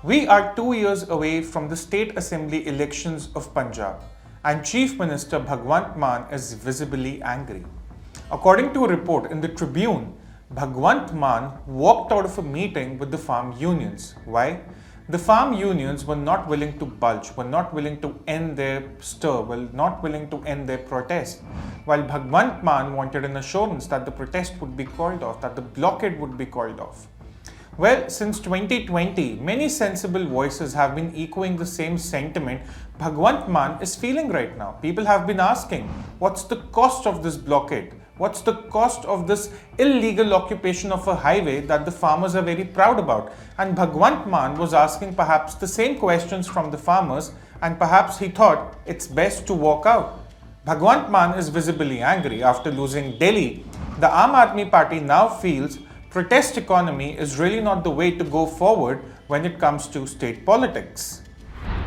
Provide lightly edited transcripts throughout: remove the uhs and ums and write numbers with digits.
We are 2 years away from the State Assembly elections of Punjab, and Chief Minister Bhagwant Mann is visibly angry. According to a report in the Tribune, Bhagwant Mann walked out of a meeting with the farm unions. Why? The farm unions were not willing to budge, were not willing to end their stir, were not willing to end their protest, while Bhagwant Mann wanted an assurance that the protest would be called off, that the blockade would be called off. Well, since 2020, many sensible voices have been echoing the same sentiment Bhagwant Mann is feeling right now. People have been asking, what's the cost of this blockade? What's the cost of this illegal occupation of a highway that the farmers are very proud about? And Bhagwant Mann was asking perhaps the same questions from the farmers, and perhaps he thought it's best to walk out. Bhagwant Mann is visibly angry after losing Delhi. The Aam Aadmi Party now feels protest economy is really not the way to go forward when it comes to state politics.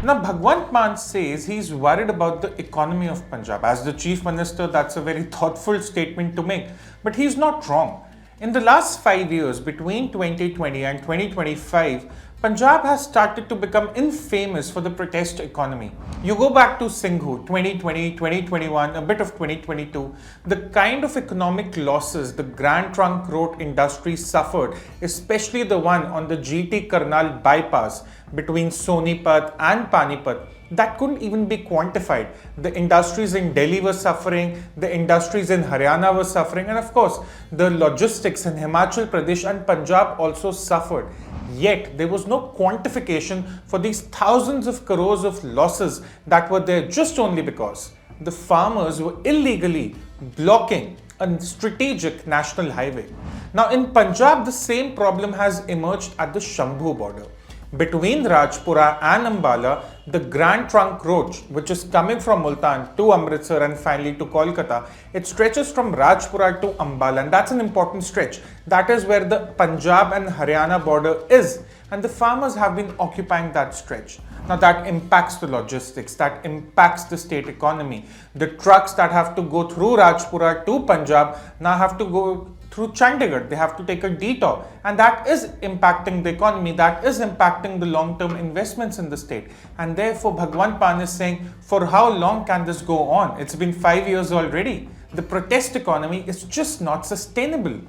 Now, Bhagwant Mann says he's worried about the economy of Punjab. As the Chief Minister, that's a very thoughtful statement to make, but he's not wrong. In the last 5 years, between 2020 and 2025, Punjab has started to become infamous for the protest economy. You go back to Singhu, 2020, 2021, a bit of 2022, the kind of economic losses the Grand Trunk Road industry suffered, especially the one on the GT Karnal bypass between Sonipat and Panipat, that couldn't even be quantified. The industries in Delhi were suffering, the industries in Haryana were suffering, and of course, the logistics in Himachal Pradesh and Punjab also suffered. Yet, there was no quantification for these thousands of crores of losses that were there just only because the farmers were illegally blocking a strategic national highway. Now, in Punjab, the same problem has emerged at the Shambhu border. Between Rajpura and Ambala, the Grand Trunk Road, which is coming from Multan to Amritsar and finally to Kolkata, it stretches from Rajpura to Ambala, and that's an important stretch. That is where the Punjab and Haryana border is, and the farmers have been occupying that stretch. Now that impacts the logistics, that impacts the state economy. The trucks that have to go through Rajpura to Punjab now have to go through Chandigarh. They have to take a detour, and that is impacting the economy, that is impacting the long-term investments in the state. And therefore, Bhagwant Mann is saying, for how long can this go on? It's been 5 years already. The protest economy is just not sustainable.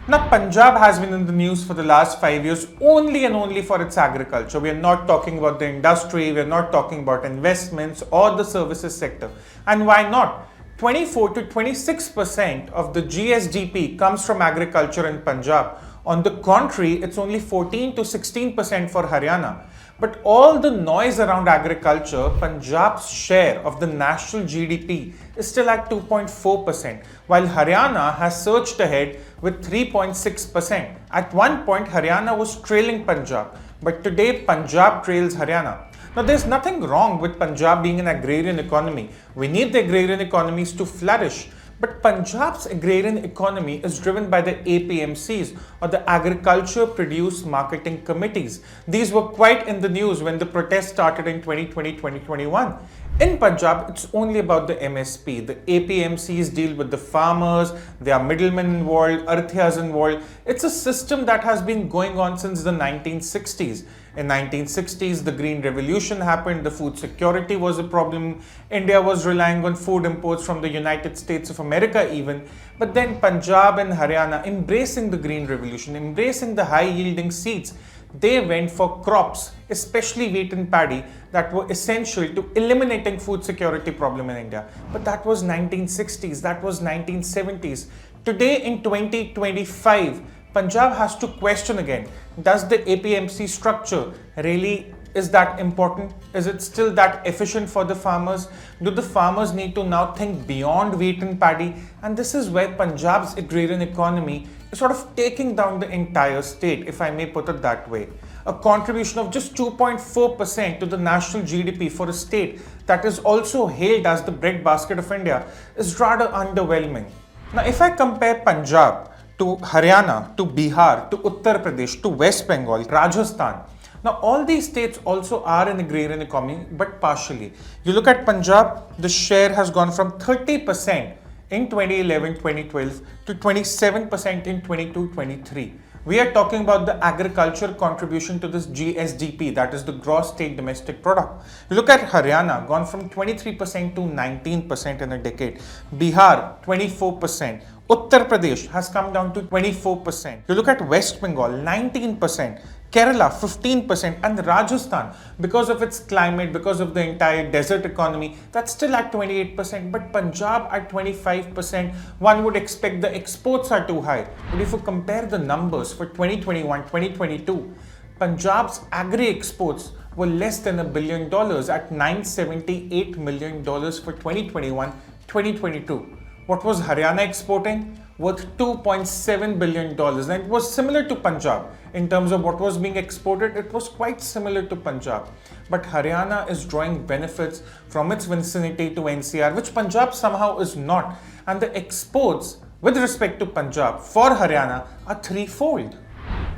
Now, Punjab has been in the news for the last 5 years only and only for its agriculture. We are not talking about the industry, we are not talking about investments or the services sector. And why not? 24 to 26% of the GSDP comes from agriculture in Punjab. On the contrary, it's only 14 to 16% for Haryana. But all the noise around agriculture, Punjab's share of the national GDP is still at 2.4%, while Haryana has surged ahead with 3.6%. At one point, Haryana was trailing Punjab, but today Punjab trails Haryana. Now, there's nothing wrong with Punjab being an agrarian economy. We need the agrarian economies to flourish. But Punjab's agrarian economy is driven by the APMCs, or the Agriculture Produce Marketing Committees. These were quite in the news when the protest started in 2020-2021. In Punjab, it's only about the MSP. The APMCs deal with the farmers, there are middlemen involved, arthiyas involved. It's a system that has been going on since the 1960s. In 1960s, the Green Revolution happened, the food security was a problem. India was relying on food imports from the United States of America even. But then Punjab and Haryana, embracing the Green Revolution, embracing the high-yielding seeds, they went for crops, especially wheat and paddy, that were essential to eliminating food security problem in India. But that was 1960s, that was 1970s. Today in 2025, Punjab has to question again, does the APMC structure really is that important? Is it still that efficient for the farmers? Do the farmers need to now think beyond wheat and paddy? And this is where Punjab's agrarian economy is sort of taking down the entire state, if I may put it that way. A contribution of just 2.4% to the national GDP for a state that is also hailed as the breadbasket of India is rather underwhelming. Now, if I compare Punjab to Haryana, to Bihar, to Uttar Pradesh, to West Bengal, Rajasthan, now all these states also are an agrarian economy, but partially. You look at Punjab, the share has gone from 30% in 2011-2012 to 27% in 22-23. We are talking about the agriculture contribution to this GSDP, that is the gross state domestic product. You look at Haryana, gone from 23% to 19% in a decade. Bihar, 24%. Uttar Pradesh has come down to 24%. You look at West Bengal, 19%. Kerala, 15%. And Rajasthan, because of its climate, because of the entire desert economy, that's still at 28%. But Punjab at 25%, one would expect the exports are too high. But if you compare the numbers for 2021, 2022, Punjab's agri-exports were less than $1 billion at $978 million for 2021, 2022. What was Haryana exporting? Worth $2.7 billion. And it was similar to Punjab. In terms of what was being exported, it was quite similar to Punjab. But Haryana is drawing benefits from its vicinity to NCR, which Punjab somehow is not. And the exports with respect to Punjab for Haryana are threefold.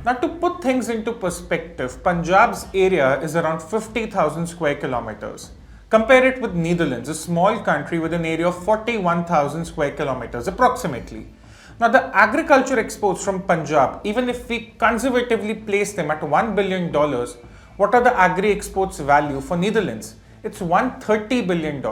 Now, to put things into perspective, Punjab's area is around 50,000 square kilometers. Compare it with Netherlands, a small country with an area of 41,000 square kilometers approximately. Now, the agriculture exports from Punjab, even if we conservatively place them at $1 billion, what are the agri exports value for Netherlands? It's $130 billion.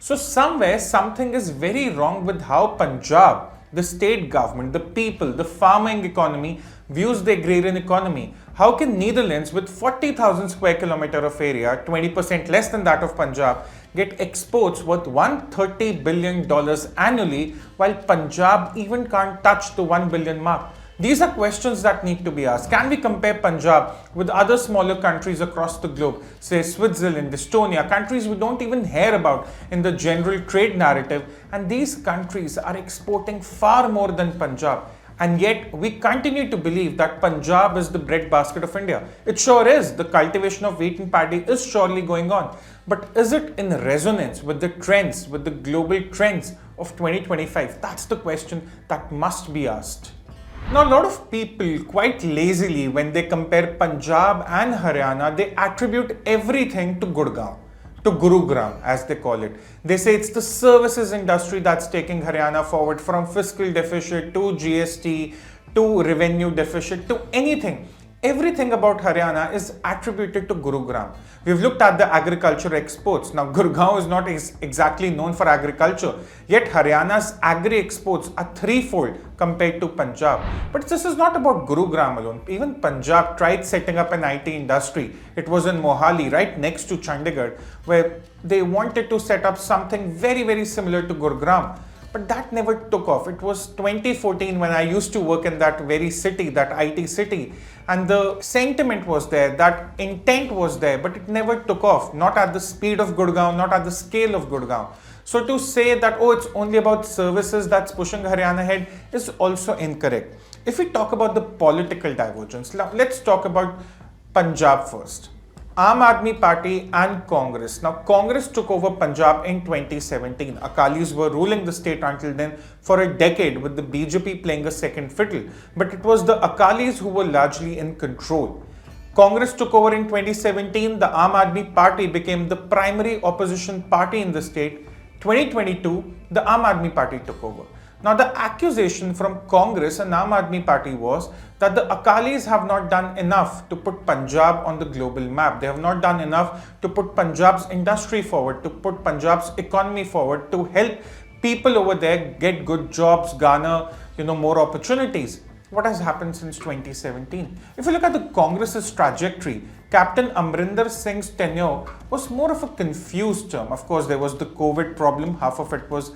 So somewhere something is very wrong with how Punjab, the state government, the people, the farming economy views the agrarian economy. How can Netherlands with 40,000 square kilometer of area, 20% less than that of Punjab, get exports worth $130 billion annually while Punjab even can't touch the 1 billion mark? These are questions that need to be asked. Can we compare Punjab with other smaller countries across the globe, say Switzerland, Estonia, countries we don't even hear about in the general trade narrative, and these countries are exporting far more than Punjab. And yet, we continue to believe that Punjab is the breadbasket of India. It sure is. The cultivation of wheat and paddy is surely going on. But is it in resonance with the trends, with the global trends of 2025? That's the question that must be asked. Now, a lot of people quite lazily, when they compare Punjab and Haryana, they attribute everything to Gurgaon, to Gurugram as they call it. They say it's the services industry that's taking Haryana forward, from fiscal deficit to GST to revenue deficit to anything. Everything about Haryana is attributed to Gurugram. We've looked at the agriculture exports. Now, Gurgaon is not exactly known for agriculture, yet Haryana's agri exports are threefold compared to Punjab. But this is not about Gurugram alone. Even Punjab tried setting up an IT industry. It was in Mohali, right next to Chandigarh, where they wanted to set up something very, very similar to Gurugram. But that never took off. It was 2014 when I used to work in that very city, that IT city. And the sentiment was there, that intent was there, but it never took off. Not at the speed of Gurgaon, not at the scale of Gurgaon. So to say that, oh, it's only about services that's pushing Haryana ahead is also incorrect. If we talk about the political divergence, let's talk about Punjab first. Aam Aadmi Party and Congress. Now, Congress took over Punjab in 2017. Akalis were ruling the state until then for a decade, with the BJP playing a second fiddle. But it was the Akalis who were largely in control. Congress took over in 2017. The Aam Aadmi Party became the primary opposition party in the state. 2022, the Aam Aadmi Party took over. Now, the accusation from Congress and Aam Aadmi Party was that the Akalis have not done enough to put Punjab on the global map. They have not done enough to put Punjab's industry forward, to put Punjab's economy forward, to help people over there get good jobs, garner, more opportunities. What has happened since 2017? If you look at the Congress's trajectory, Captain Amrinder Singh's tenure was more of a confused term. Of course, there was the COVID problem. Half of it was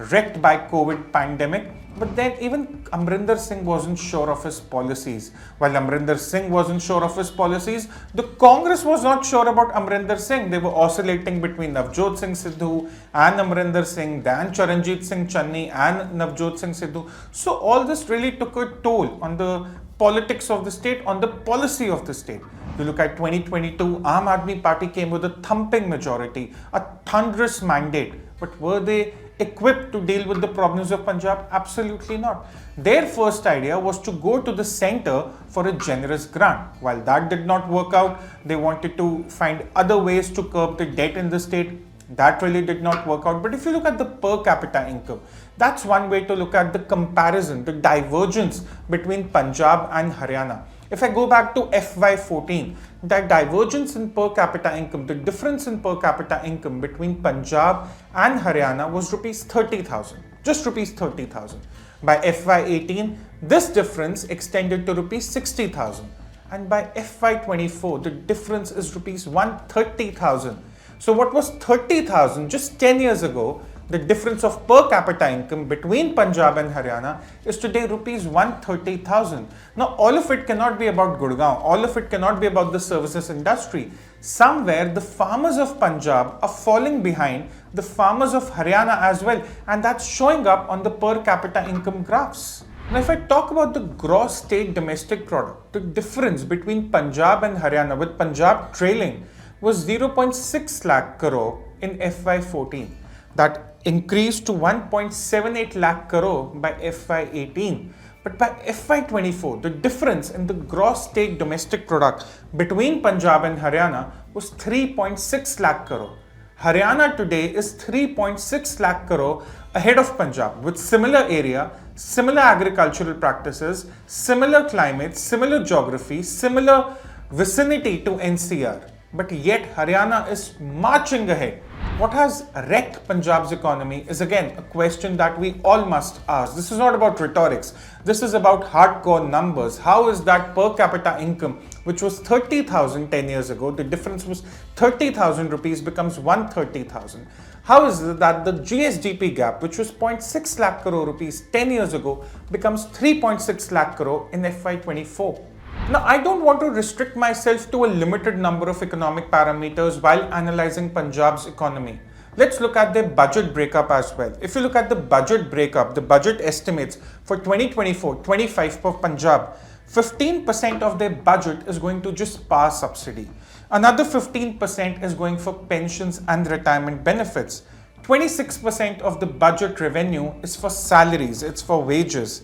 wrecked by COVID pandemic, but then even Amrinder Singh wasn't sure of his policies. While Amrinder Singh wasn't sure of his policies, the Congress was not sure about Amrinder Singh. They were oscillating between Navjot Singh Sidhu and Amrinder Singh, then Charanjit Singh Channi and Navjot Singh Sidhu. So all this really took a toll on the politics of the state, on the policy of the state. You look at 2022, Aam Aadmi Party came with a thumping majority, a thunderous mandate. But were they equipped to deal with the problems of Punjab? Absolutely not. Their first idea was to go to the center for a generous grant. While that did not work out, they wanted to find other ways to curb the debt in the state. That really did not work out. But if you look at the per capita income, That's one way to look at the comparison, the divergence between Punjab and Haryana. If I go back to FY14, that divergence in per capita income, the difference in per capita income between Punjab and Haryana was rupees 30,000, just rupees 30,000. By FY18, this difference extended to rupees 60,000. And by FY24, the difference is rupees 130,000. So what was 30,000 just 10 years ago, the difference of per capita income between Punjab and Haryana is today rupees 130,000. Now all of it cannot be about Gurgaon, all of it cannot be about the services industry. Somewhere the farmers of Punjab are falling behind the farmers of Haryana as well, and that's showing up on the per capita income graphs. Now if I talk about the gross state domestic product, the difference between Punjab and Haryana, with Punjab trailing, was 0.6 lakh crore in FY14. That increased to 1.78 lakh crore by FY18. But by FY24, the difference in the gross state domestic product between Punjab and Haryana was 3.6 lakh crore. Haryana today is 3.6 lakh crore ahead of Punjab with similar area, similar agricultural practices, similar climate, similar geography, similar vicinity to NCR. But yet Haryana is marching ahead. What has wrecked Punjab's economy is again a question that we all must ask. This is not about rhetorics. This is about hardcore numbers. How is that per capita income, which was 30,000 10 years ago, the difference was 30,000 rupees becomes 130,000. How is it that the GSDP gap, which was 0.6 lakh crore rupees 10 years ago, becomes 3.6 lakh crore in FY24? Now, I don't want to restrict myself to a limited number of economic parameters while analyzing Punjab's economy. Let's look at their budget breakup as well. If you look at the budget breakup, the budget estimates for 2024-25 for Punjab, 15% of their budget is going to just power subsidy. Another 15% is going for pensions and retirement benefits. 26% of the budget revenue is for salaries, it's for wages.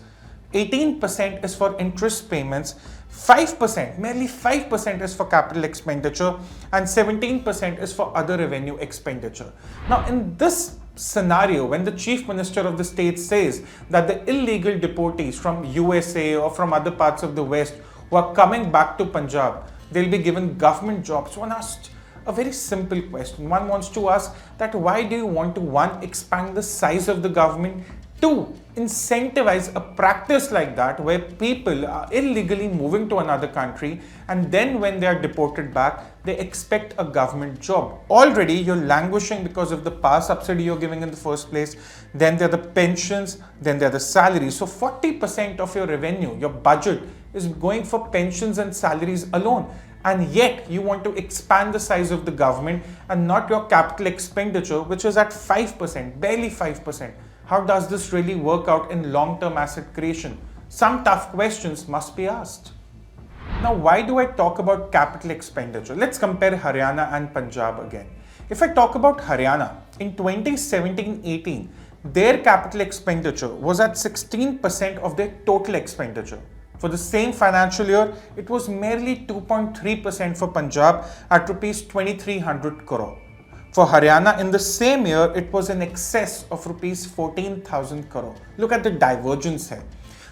18% is for interest payments, 5%, merely 5% is for capital expenditure, and 17% is for other revenue expenditure. Now, in this scenario, when the Chief Minister of the state says that the illegal deportees from USA or from other parts of the West who are coming back to Punjab, they'll be given government jobs, one asked a very simple question. One wants to ask that why do you want to, one, expand the size of the government, two, incentivize a practice like that where people are illegally moving to another country and then when they are deported back, they expect a government job. Already you're languishing because of the power subsidy you're giving in the first place, then there are the pensions, then there are the salaries. So 40% of your revenue, your budget is going for pensions and salaries alone. And yet you want to expand the size of the government and not your capital expenditure, which is at 5%, barely 5%. How does this really work out in long-term asset creation? Some tough questions must be asked. Now, why do I talk about capital expenditure? Let's compare Haryana and Punjab again. If I talk about Haryana, in 2017-18, their capital expenditure was at 16% of their total expenditure. For the same financial year, it was merely 2.3% for Punjab at rupees 2,300 crore. For Haryana, in the same year, it was in excess of rupees 14,000 crore. Look at the divergence here.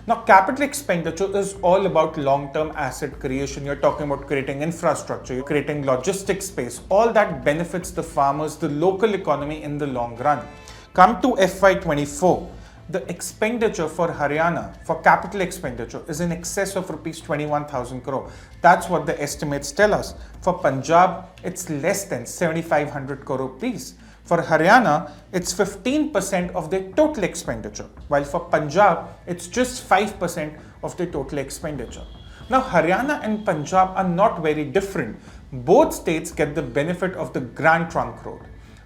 Now, capital expenditure is all about long-term asset creation. You're talking about creating infrastructure, you're creating logistics space. All that benefits the farmers, the local economy in the long run. Come to FY24. The expenditure for Haryana, for capital expenditure, is in excess of rupees 21,000 crore. That's what the estimates tell us. For Punjab, it's less than 7,500 crore rupees. For Haryana, it's 15% of their total expenditure, while for Punjab, it's just 5% of their total expenditure. Now, Haryana and Punjab are not very different. Both states get the benefit of the Grand Trunk Road.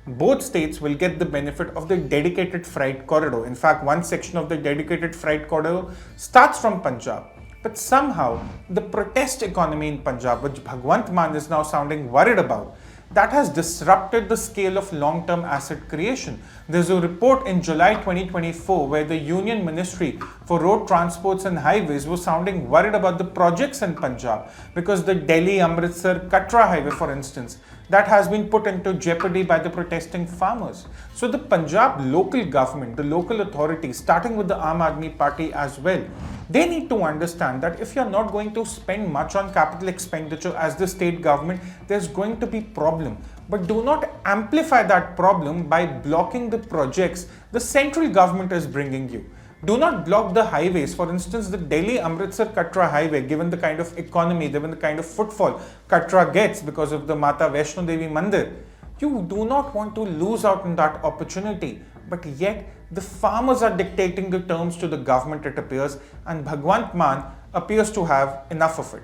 Both states will get the benefit of the dedicated freight corridor. In fact, one section of the dedicated freight corridor starts from Punjab. But somehow, the protest economy in Punjab, which Bhagwant Mann is now sounding worried about, that has disrupted the scale of long-term asset creation. There's a report in July 2024 where the Union Ministry for Road Transports and Highways was sounding worried about the projects in Punjab because the Delhi-Amritsar-Katra highway, for instance, that has been put into jeopardy by the protesting farmers. So the Punjab local government, the local authorities, starting with the Aam Aadmi Party as well, they need to understand that if you're not going to spend much on capital expenditure as the state government, there's going to be problem. But do not amplify that problem by blocking the projects the central government is bringing you. Do not block the highways. For instance, the Delhi-Amritsar-Katra highway, given the kind of economy, given the kind of footfall Katra gets because of the Mata Vaishno Devi Mandir, you do not want to lose out on that opportunity. But yet, the farmers are dictating the terms to the government, it appears, and Bhagwant Mann appears to have enough of it.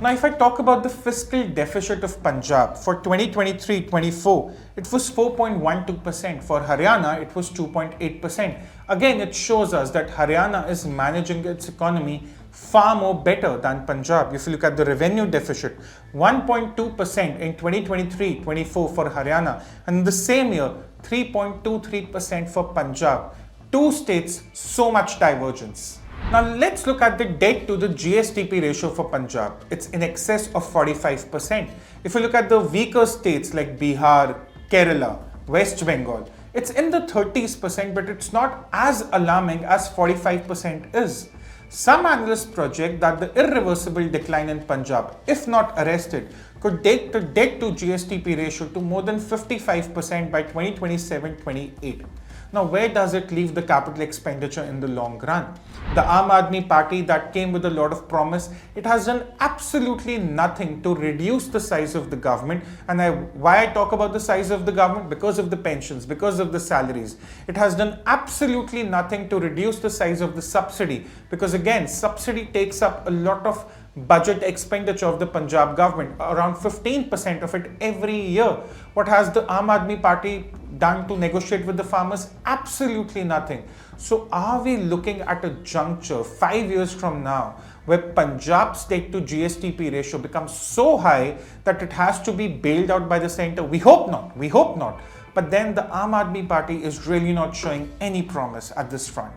Now, if I talk about the fiscal deficit of Punjab for 2023-24, it was 4.12%. For Haryana, it was 2.8%. Again, it shows us that Haryana is managing its economy far more better than Punjab. If you look at the revenue deficit, 1.2% in 2023-24 for Haryana, and in the same year, 3.23% for Punjab. Two states, so much divergence. Now let's look at the debt to the GSDP ratio for Punjab. It's in excess of 45%. If you look at the weaker states like Bihar, Kerala, West Bengal, it's in the 30s%, but it's not as alarming as 45% is. Some analysts project that the irreversible decline in Punjab, if not arrested, could take the debt to GSDP ratio to more than 55% by 2027-28. Now, where does it leave the capital expenditure in the long run? The Aam Aadmi Party that came with a lot of promise, it has done absolutely nothing to reduce the size of the government. And why I talk about the size of the government? Because of the pensions, because of the salaries. It has done absolutely nothing to reduce the size of the subsidy, because again, subsidy takes up a lot of budget expenditure of the Punjab government, around 15% of it every year. What has the Aam Aadmi Party done to negotiate with the farmers? Absolutely nothing. So are we looking at a juncture 5 years from now where Punjab's debt to GSDP ratio becomes so high that it has to be bailed out by the centre? We hope not. We hope not. But then the Aam Aadmi Party is really not showing any promise at this front.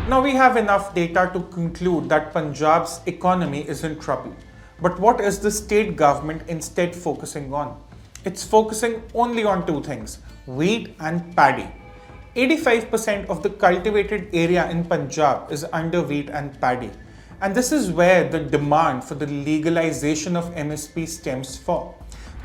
Now we have enough data to conclude that Punjab's economy is in trouble. But what is the state government instead focusing on? It's focusing only on two things: wheat and paddy. 85% of the cultivated area in Punjab is under wheat and paddy. And this is where the demand for the legalization of MSP stems from.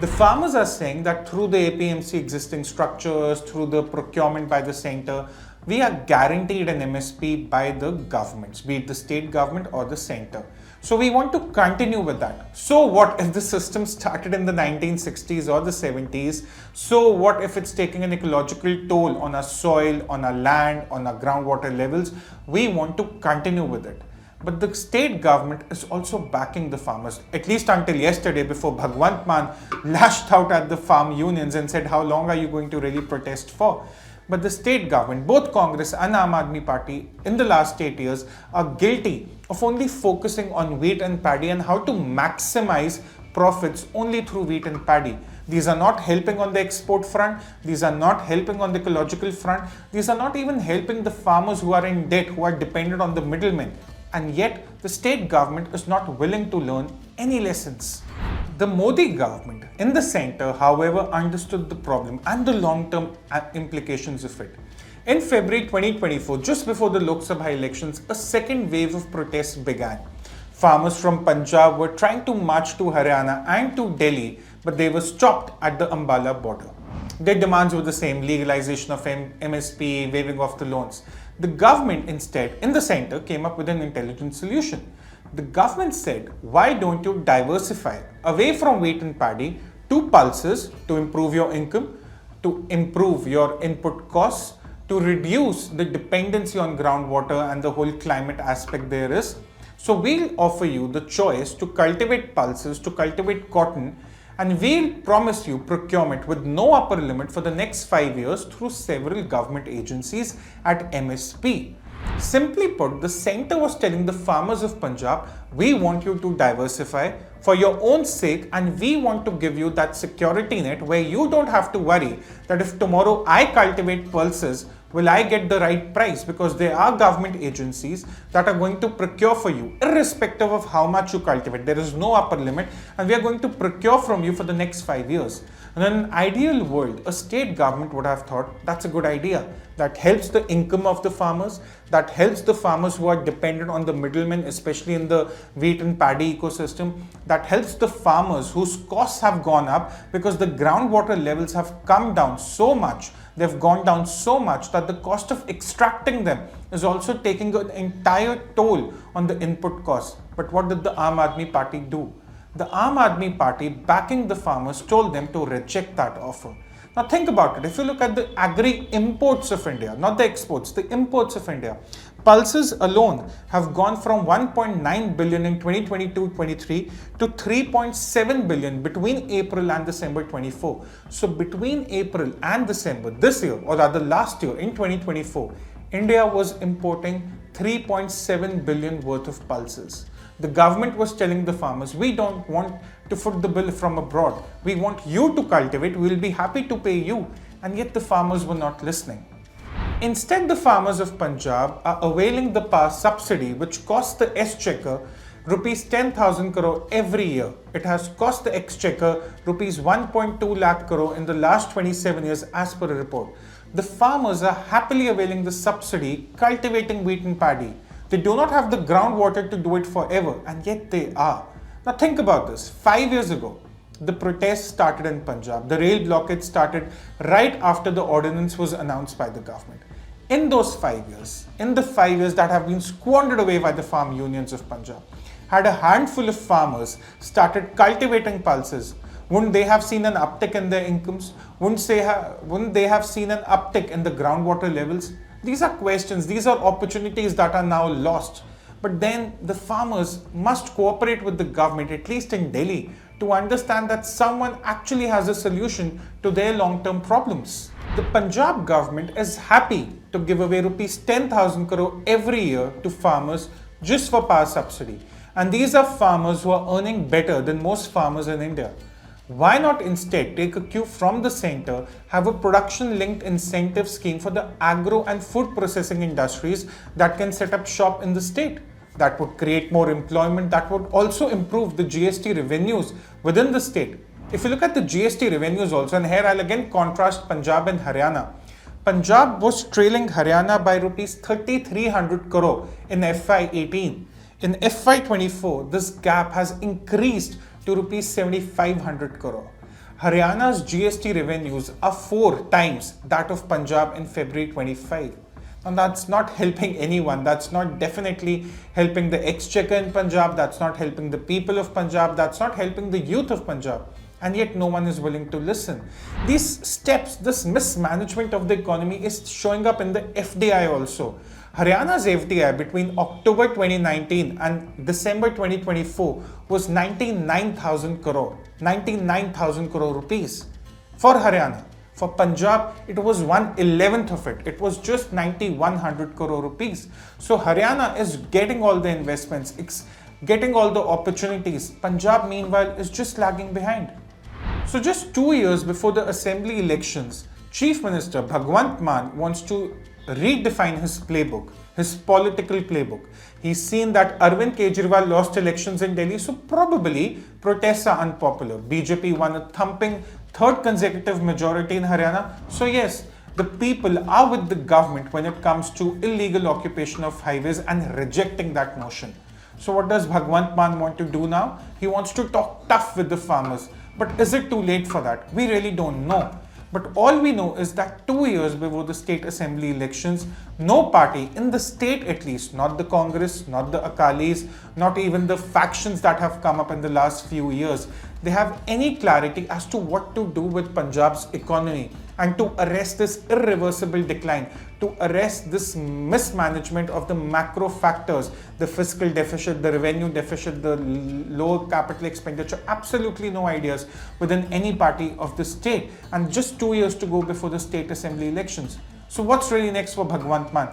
The farmers are saying that through the APMC existing structures, through the procurement by the centre, we are guaranteed an MSP by the governments, be it the state government or the centre. So we want to continue with that. So what if the system started in the 1960s or the 70s? So what if it's taking an ecological toll on our soil, on our land, on our groundwater levels? We want to continue with it. But the state government is also backing the farmers, at least until yesterday, before Bhagwant Mann lashed out at the farm unions and said, how long are you going to really protest for? But the state government, both Congress and Aam Aadmi Party, in the last 8 years are guilty of only focusing on wheat and paddy and how to maximize profits only through wheat and paddy. These are not helping on the export front. These are not helping on the ecological front. These are not even helping the farmers who are in debt, who are dependent on the middlemen. And yet, the state government is not willing to learn any lessons. The Modi government in the centre, however, understood the problem and the long-term implications of it. In February 2024, just before the Lok Sabha elections, a second wave of protests began. Farmers from Punjab were trying to march to Haryana and to Delhi, but they were stopped at the Ambala border. Their demands were the same: legalization of MSP, waiving off the loans. The government instead, in the centre, came up with an intelligent solution. The government said, why don't you diversify away from wheat and paddy to pulses to improve your income, to improve your input costs, to reduce the dependency on groundwater and the whole climate aspect there is. So we'll offer you the choice to cultivate pulses, to cultivate cotton, and we'll promise you procurement with no upper limit for the next 5 years through several government agencies at MSP. Simply put, the centre was telling the farmers of Punjab, we want you to diversify, for your own sake, and we want to give you that security net where you don't have to worry that if tomorrow I cultivate pulses, will I get the right price? Because there are government agencies that are going to procure for you irrespective of how much you cultivate. There is no upper limit, and we are going to procure from you for the next 5 years. And in an ideal world, a state government would have thought that's a good idea. That helps the income of the farmers, that helps the farmers who are dependent on the middlemen, especially in the wheat and paddy ecosystem, that helps the farmers whose costs have gone up because the groundwater levels have come down so much. They've gone down so much that the cost of extracting them is also taking an entire toll on the input costs. But what did the Aam Aadmi Party do? The Aam Aadmi Party, backing the farmers, told them to reject that offer. Now think about it. If you look at the agri imports of India, not the exports, the imports of India, pulses alone have gone from 1.9 billion in 2022-23 to 3.7 billion between April and December 24. So between April and December this year, or rather last year in 2024, India was importing 3.7 billion worth of pulses. The government was telling the farmers, we don't want to foot the bill from abroad. We want you to cultivate. We will be happy to pay you. And yet the farmers were not listening. Instead, the farmers of Punjab are availing the power subsidy, which costs the exchequer rupees 10,000 crore every year. It has cost the exchequer rupees 1.2 lakh crore in the last 27 years as per a report. The farmers are happily availing the subsidy, cultivating wheat and paddy. They do not have the groundwater to do it forever, and yet they are. Now think about this. 5 years ago, the protests started in Punjab. The rail blockade started right after the ordinance was announced by the government. In those 5 years, in the 5 years that have been squandered away by the farm unions of Punjab, had a handful of farmers started cultivating pulses, wouldn't they have seen an uptick in their incomes? Wouldn't they have seen an uptick in the groundwater levels? These are questions, these are opportunities that are now lost. But then the farmers must cooperate with the government, at least in Delhi, to understand that someone actually has a solution to their long-term problems. The Punjab government is happy to give away rupees 10,000 crore every year to farmers just for power subsidy. And these are farmers who are earning better than most farmers in India. Why not instead take a cue from the center, have a production-linked incentive scheme for the agro and food processing industries that can set up shop in the state? That would create more employment, that would also improve the GST revenues within the state. If you look at the GST revenues also, and here I'll again contrast Punjab and Haryana. Punjab was trailing Haryana by rupees 3,300 crore in FY18. In FY24, this gap has increased to rupees 7,500 crore. Haryana's GST revenues are 4 times that of Punjab in February 25. And that's not helping anyone. That's not definitely helping the exchequer in Punjab. That's not helping the people of Punjab. That's not helping the youth of Punjab. And yet no one is willing to listen. These steps, this mismanagement of the economy is showing up in the FDI also. Haryana's FDI between October 2019 and December 2024 was 99,000 crore. 99,000 crore rupees for Haryana. For Punjab, it was 1/11th of it. It was just 9,100 crore rupees. So Haryana is getting all the investments, it's getting all the opportunities. Punjab, meanwhile, is just lagging behind. So just 2 years before the assembly elections, Chief Minister Bhagwant Mann wants to redefine his playbook, his political playbook. He's seen that Arvind Kejriwal lost elections in Delhi, so probably protests are unpopular. BJP won a thumping 3rd consecutive majority in Haryana. So yes, the people are with the government when it comes to illegal occupation of highways and rejecting that motion. So what does Bhagwant Mann want to do now? He wants to talk tough with the farmers. But is it too late for that? We really don't know. But all we know is that 2 years before the state assembly elections, no party in the state at least, not the Congress, not the Akalis, not even the factions that have come up in the last few years, they have any clarity as to what to do with Punjab's economy and to arrest this irreversible decline, to arrest this mismanagement of the macro factors, the fiscal deficit, the revenue deficit, the low capital expenditure. Absolutely no ideas within any party of the state, and just 2 years to go before the state assembly elections. So what's really next for Bhagwant Mann?